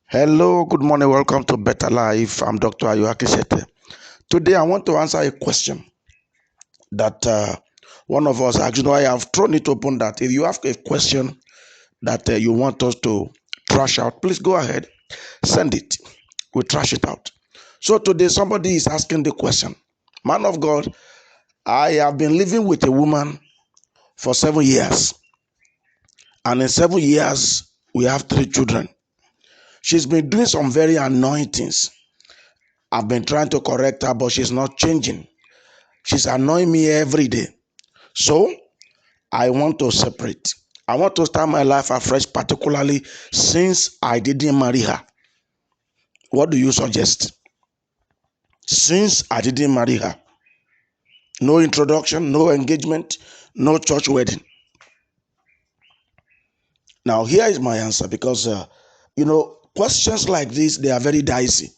Hello, good morning. Welcome to Better Life. I'm Dr. Ayuaki. Today, I want to answer a question that one of us asked. I have thrown it open that if you have a question that you want us to trash out, please go ahead, send it. We'll trash it out. So today, somebody is asking the question, man of God, I have been living with a woman for 7 years, and in 7 years, we have 3 children. She's been doing some very annoying things. I've been trying to correct her, but she's not changing. She's annoying me every day. So I want to separate. I want to start my life afresh, particularly since I didn't marry her. What do you suggest? Since I didn't marry her, no introduction, no engagement, no church wedding. Now, here is my answer because, questions like this, they are very dicey.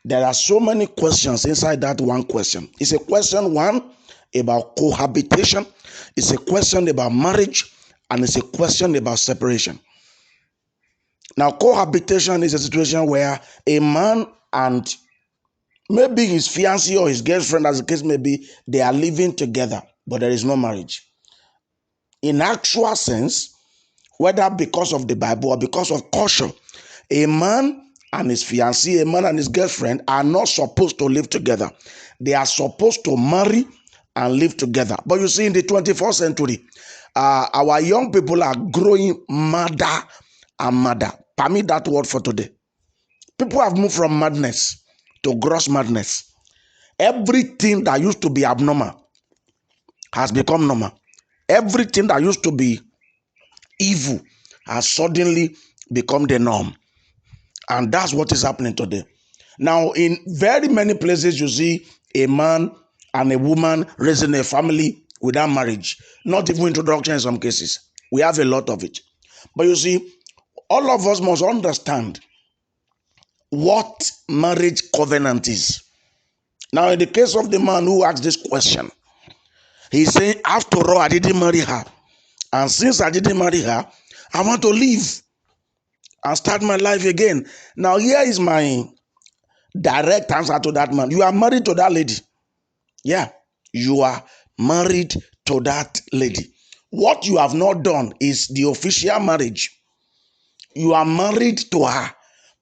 There are so many questions inside that one question. It's a question, one, about cohabitation. It's a question about marriage. And it's a question about separation. Now, cohabitation is a situation where a man and maybe his fiancée or his girlfriend, as the case may be, they are living together, but there is no marriage. In actual sense, whether because of the Bible or because of culture, a man and his fiancée, a man and his girlfriend are not supposed to live together. They are supposed to marry and live together. But you see, in the 21st century, our young people are growing madder and madder. Permit that word for today. People have moved from madness to gross madness. Everything that used to be abnormal has become normal. Everything that used to be evil has suddenly become the norm. And that's what is happening today. Now, in very many places, you see a man and a woman raising a family without marriage, not even introduction in some cases. We have a lot of it. But you see, all of us must understand what marriage covenant is. Now, in the case of the man who asked this question, he's saying, after all, I didn't marry her. And since I didn't marry her, I want to leave and start my life again. Now, here is my direct answer to that man. You are married to that lady. Yeah, you are married to that lady. What you have not done is the official marriage. You are married to her,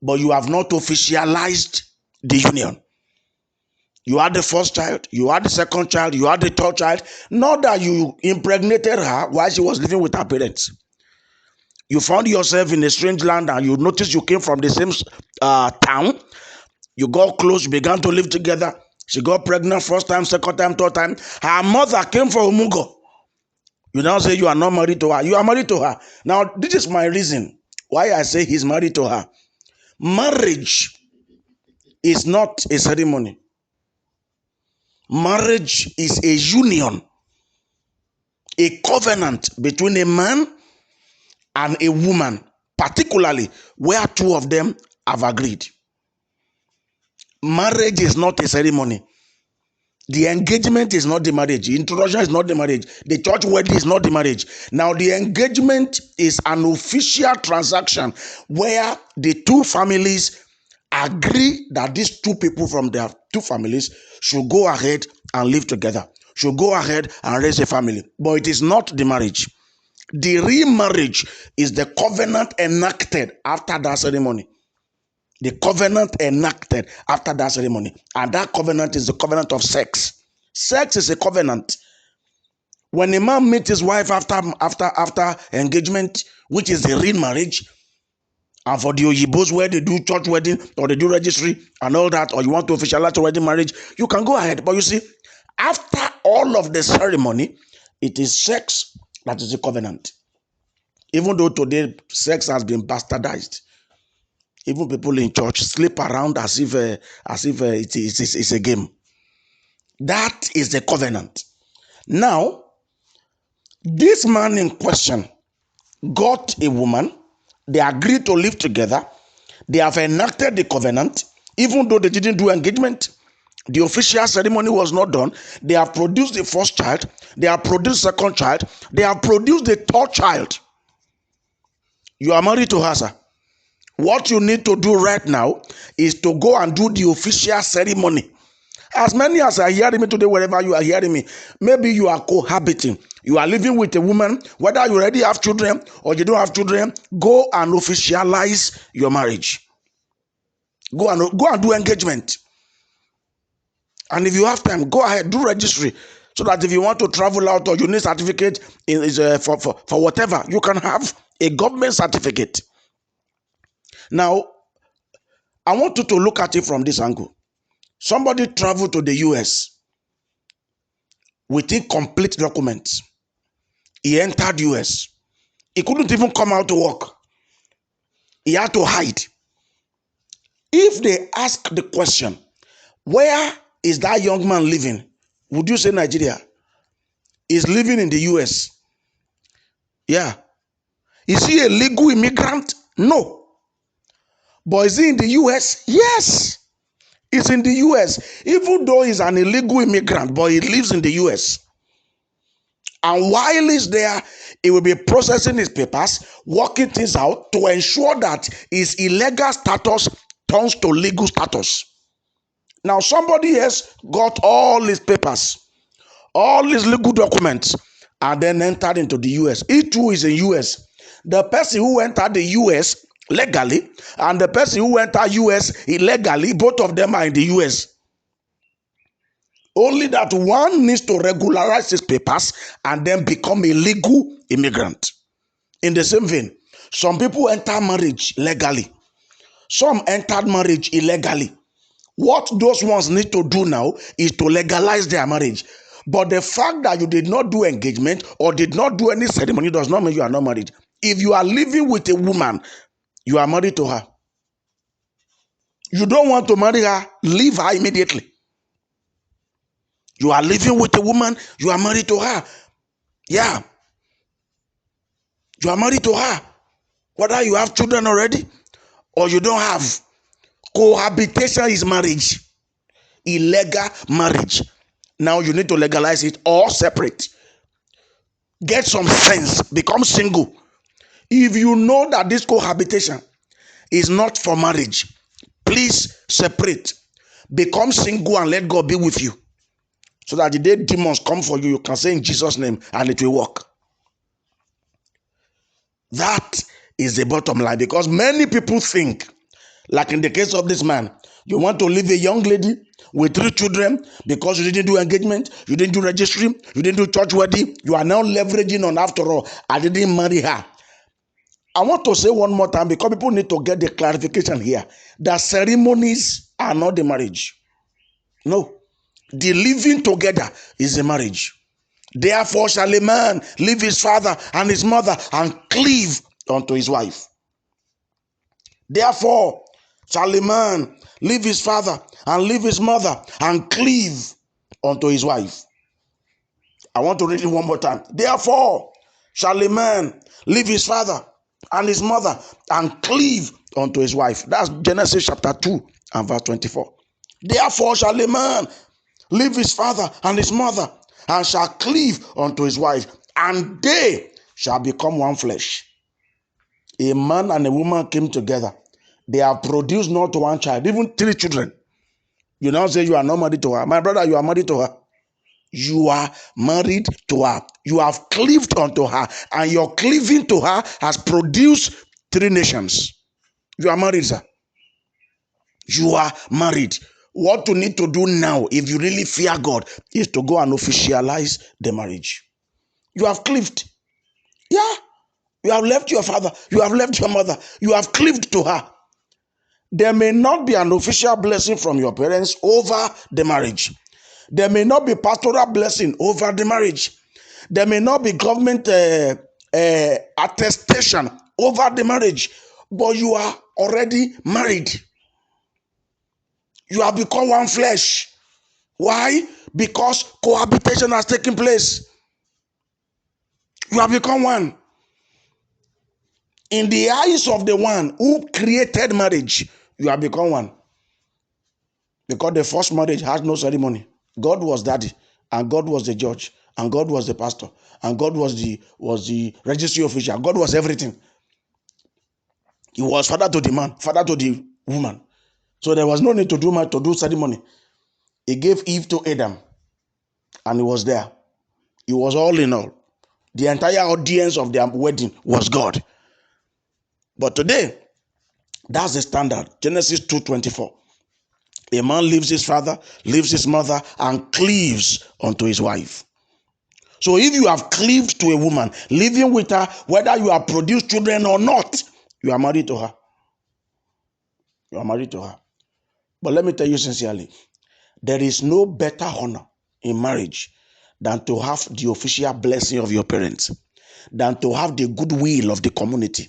but you have not officialized the union. You had the first child, you had the second child, you had the third child. Not that you impregnated her while she was living with her parents. You found yourself in a strange land and you noticed you came from the same town. You got close, you began to live together. She got pregnant first time, second time, third time. Her mother came from Umugo. You now say you are not married to her. You are married to her. Now, this is my reason why I say he's married to her. Marriage is not a ceremony. Marriage is a union, a covenant between a man and a woman, particularly where two of them have agreed. Marriage is not a ceremony. The engagement is not the marriage. The introduction is not the marriage. The church wedding is not the marriage. Now, the engagement is an official transaction where the two families agree that these two people from their two families should go ahead and live together, should go ahead and raise a family. But it is not the marriage. The real marriage is the covenant enacted after that ceremony. The covenant enacted after that ceremony. And that covenant is the covenant of sex. Sex is a covenant. When a man meets his wife after engagement, which is the real marriage, and for the Oyibos where they do church wedding or they do registry and all that, or you want to officialize a wedding marriage, you can go ahead. But you see, after all of the ceremony, it is sex that is a covenant. Even though today sex has been bastardized, even people in church sleep around as if it's a game. That is the covenant. Now, this man in question got a woman. They agreed to live together. They have enacted the covenant, even though they didn't do engagement. The official ceremony was not done. They have produced the first child. They have produced the second child. They have produced the third child. You are married to her, sir. What you need to do right now is to go and do the official ceremony. As many as are hearing me today, wherever you are hearing me, maybe you are cohabiting. You are living with a woman, whether you already have children or you don't have children, go and officialize your marriage. Go and do engagement. And if you have time, go ahead, do registry. So that if you want to travel out or you need certificate for whatever, you can have a government certificate. Now, I want you to look at it from this angle. Somebody traveled to the US with incomplete documents. He entered US. He couldn't even come out to work. He had to hide. If they ask the question, where is that young man living? Would you say Nigeria? He's living in the US. Yeah. Is he a legal immigrant? No. But is he in the US? Yes. He's in the US. Even though he's an illegal immigrant, but he lives in the US. And while he's there, he will be processing his papers, working things out to ensure that his illegal status turns to legal status. Now, somebody else got all his papers, all his legal documents, and then entered into the US. He too is in US. The person who entered the US legally and the person who entered US illegally, both of them are in the US. Only that one needs to regularize his papers and then become a legal immigrant. In the same vein, some people enter marriage legally. Some entered marriage illegally. What those ones need to do now is to legalize their marriage. But the fact that you did not do engagement or did not do any ceremony does not mean you are not married. If you are living with a woman, you are married to her. You don't want to marry her, leave her immediately. You are living with a woman, you are married to her. Yeah. You are married to her. Whether you have children already or you don't have. Cohabitation is marriage. Illegal marriage. Now you need to legalize it or separate. Get some sense. Become single. If you know that this cohabitation is not for marriage, please separate. Become single and let God be with you. So that the day demons come for you, you can say in Jesus' name and it will work. That is the bottom line, because many people think, like in the case of this man, you want to leave a young lady with 3 children because you didn't do engagement, you didn't do registry, you didn't do church wedding. You are now leveraging on, after all, I didn't marry her. I want to say one more time, because people need to get the clarification here, that ceremonies are not the marriage. No. The living together is the marriage. Therefore shall a man leave his father and his mother and cleave unto his wife. Therefore shall a man leave his father and leave his mother and cleave unto his wife. I want to read it one more time. Therefore shall a man leave his father and his mother and cleave unto his wife. That's Genesis chapter 2 and verse 24. Therefore shall a man leave his father and his mother and shall cleave unto his wife, and they shall become one flesh. A man and a woman came together. They have produced not one child, even 3 children. You now say you are not married to her. My brother, you are married to her. You are married to her. You have cleaved unto her, and your cleaving to her has produced 3 nations. You are married, sir. You are married. What you need to do now, if you really fear God, is to go and officialize the marriage. You have cleaved. Yeah. You have left your father. You have left your mother. You have cleaved to her. There may not be an official blessing from your parents over the marriage. There may not be pastoral blessing over the marriage. There may not be government attestation over the marriage. But you are already married. You have become one flesh. Why? Because cohabitation has taken place. You have become one. In the eyes of the one who created marriage, you have become one. Because the first marriage has no ceremony. God was daddy, and God was the judge, and God was the pastor, and God was the registry official. God was everything. He was father to the man, father to the woman. So there was no need to do ceremony. He gave Eve to Adam, and he was there. He was all in all. The entire audience of their wedding was God. But today, that's the standard. Genesis 2:24. A man leaves his father, leaves his mother, and cleaves unto his wife. So if you have cleaved to a woman, living with her, whether you have produced children or not, you are married to her. You are married to her. But let me tell you sincerely, there is no better honor in marriage than to have the official blessing of your parents, than to have the goodwill of the community.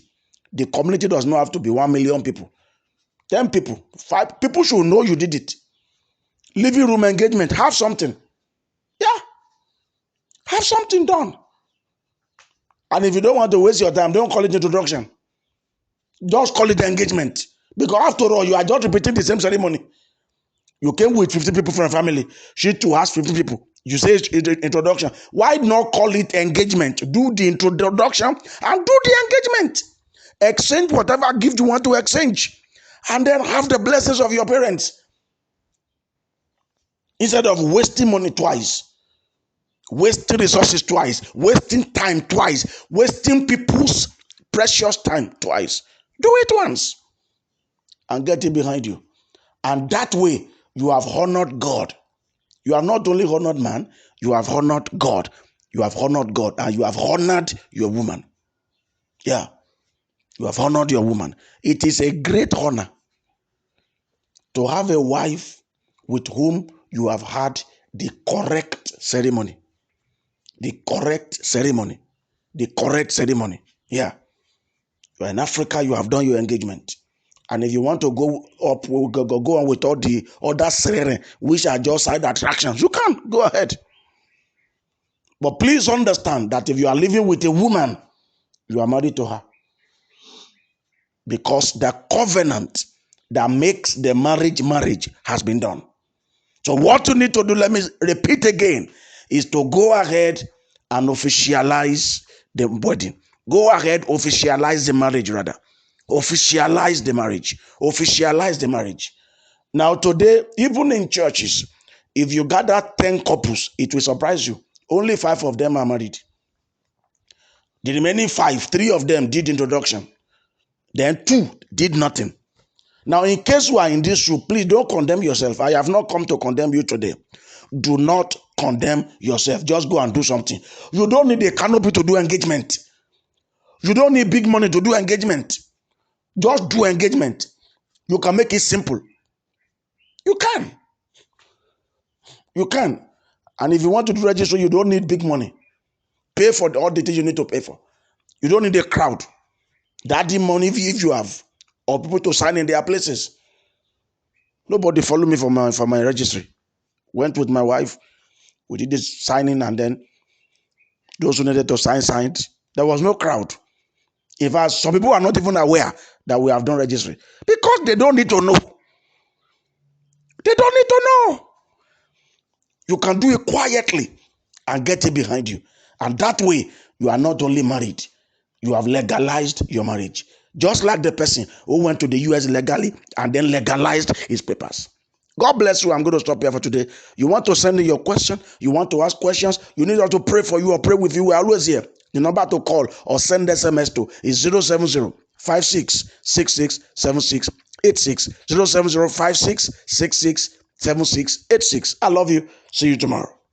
The community does not have to be 1 million people. 10 people, 5 people should know you did it. Living room engagement, have something. Yeah, have something done. And if you don't want to waste your time, don't call it introduction. Just call it engagement. Because after all, you are just repeating the same ceremony. You came with 50 people from a family. She too has 50 people. You say introduction. Why not call it engagement? Do the introduction and do the engagement. Exchange whatever gift you want to exchange. And then have the blessings of your parents. Instead of wasting money twice, wasting resources twice, wasting time twice, wasting people's precious time twice. Do it once and get it behind you. And that way, you have honored God. You have not only honored man, you have honored God. You have honored God and you have honored your woman. Yeah, you have honored your woman. It is a great honor to have a wife with whom you have had the correct ceremony. The correct ceremony. The correct ceremony. Yeah. You are in Africa, you have done your engagement. And if you want to go up, go on with all the other ceremony, which are just side attractions, you can go ahead. But please understand that if you are living with a woman, you are married to her. Because the covenant that makes the marriage has been done. So what you need to do, let me repeat again, is to go ahead and officialize the wedding. Go ahead, officialize the marriage rather. Officialize the marriage. Officialize the marriage. Now today, even in churches, if you gather 10 couples, it will surprise you. Only 5 of them are married. The remaining 5, 3 of them did introduction. Then 2 did nothing. Now, in case you are in this room, please don't condemn yourself. I have not come to condemn you today. Do not condemn yourself. Just go and do something. You don't need a canopy to do engagement. You don't need big money to do engagement. Just do engagement. You can make it simple. You can. You can. And if you want to do registry, you don't need big money. Pay for all the things you need to pay for. You don't need a crowd. That money if you have, or people to sign in their places. Nobody follow me for my registry. Went with my wife. We did this signing, and then those who needed to sign signed. There was no crowd. In fact, some people are not even aware that we have done registry because they don't need to know. They don't need to know. You can do it quietly and get it behind you. And that way, you are not only married, you have legalized your marriage. Just like the person who went to the US legally and then legalized his papers. God bless you. I'm going to stop here for today. You want to send in your question? You want to ask questions? You need us to pray for you or pray with you? We are always here. The number to call or send SMS to is 070 56 66 76 86. 070 56 66 76 86. I love you. See you tomorrow.